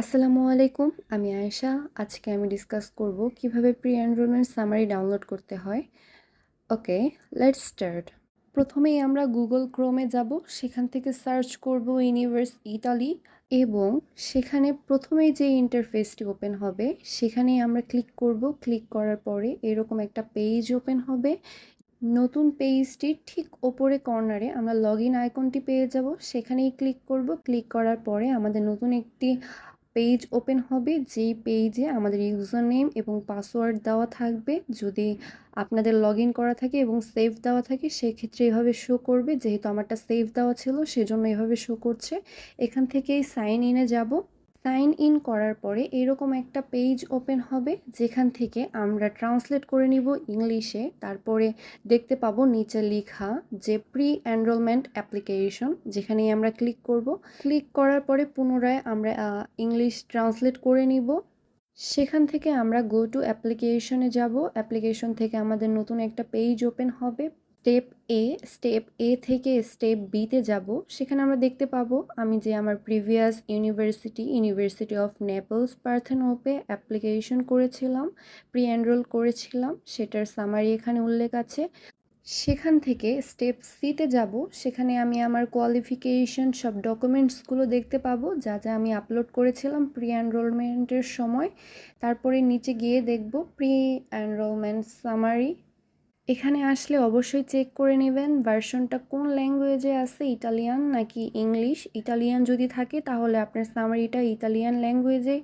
আসসালামু আলাইকুম, আমি আয়েশা। আজকে আমি ডিসকাস করব কিভাবে প্রি এনরোলমেন্ট সামারি ডাউনলোড করতে হয়। ওকে, লেটস স্টার্ট। প্রথমেই আমরা গুগল ক্রোমে যাব, সেখান থেকে সার্চ করব ইউনিভার্স ইতালি এবং সেখানে প্রথমেই যে ইন্টারফেসটি ওপেন হবে সেখানেই আমরা ক্লিক করব। ক্লিক করার পরে এরকম একটা পেজ ওপেন হবে। নতুন পেজটির ঠিক ওপরে কর্নারে আমরা লগ ইন আইকনটি পেয়ে যাব, সেখানেই ক্লিক করব। ক্লিক করার পরে আমাদের নতুন একটি পেজ ওপেন হবে, যেই পেজে আমাদের ইউজার নেম এবং পাসওয়ার্ড দেওয়া থাকবে। যদি আপনাদের লগ ইন করা থাকে এবং সেভ দেওয়া থাকে সেক্ষেত্রে এভাবে শো করবে। যেহেতু আমারটা সেভ দেওয়া ছিল সেজন্য এভাবে শো করছে। এখান থেকেই সাইন ইনে যাব। সাইন ইন করার পরে এরকম একটা পেজ ওপেন হবে, যেখান থেকে আমরা ট্রান্সলেট করে নিব ইংলিশে। তারপরে দেখতে পাবো নিচে লেখা যে প্রি এনরোলমেন্ট অ্যাপ্লিকেশন, যেখানেই আমরা ক্লিক করব। ক্লিক করার পরে পুনরায় আমরা ইংলিশ ট্রান্সলেট করে নিব। সেখান থেকে আমরা গো টু অ্যাপ্লিকেশনে যাব। অ্যাপ্লিকেশন থেকে আমাদের নতুন একটা পেজ ওপেন হবে। স্টেপ এ থেকে স্টেপ বিতে যাব। সেখানে আমরা দেখতে পাবো আমি যে আমার previous university of Naples Parthenope application করেছিলাম, প্রি এনরোল করেছিলাম, সেটার সামারি এখানে উল্লেখ আছে। সেখান থেকে স্টেপ সিতে যাব। সেখানে আমি আমার কোয়ালিফিকেশন সব ডকুমেন্টসগুলো দেখতে পাবো, যা যা আমি আপলোড করেছিলাম প্রি এনরোলমেন্টের সময়। তারপরে নিচে গিয়ে দেখব প্রি এনরোলমেন্ট সামারি। এখানে আসলে অবশ্যই চেক করে নেবেন ভার্সনটা কোন ল্যাঙ্গুয়েজে আছে, ইটালিয়ান নাকি ইংলিশ। ইটালিয়ান যদি থাকে তাহলে আপনার সামারিটা ইটালিয়ান ল্যাঙ্গুয়েজে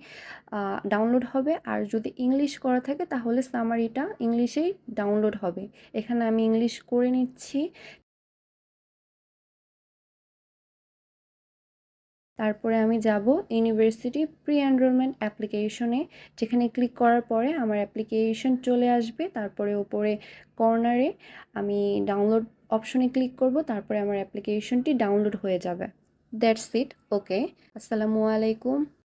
ডাউনলোড হবে, আর যদি ইংলিশ করা থাকে তাহলে সামারিটা ইংলিশেই ডাউনলোড হবে। এখানে আমি ইংলিশ করে নিচ্ছি। তারপরে আমি যাব ইউনিভার্সিটি প্রি এনরোলমেন্ট অ্যাপ্লিকেশনে, যেখানে ক্লিক করার পরে আমার অ্যাপ্লিকেশন চলে আসবে। তারপরে উপরে কর্নারে আমি ডাউনলোড অপশনে ক্লিক করব, তারপরে আমার অ্যাপ্লিকেশনটি ডাউনলোড হয়ে যাবে। That's it. ওকে, আসসালামু আলাইকুম।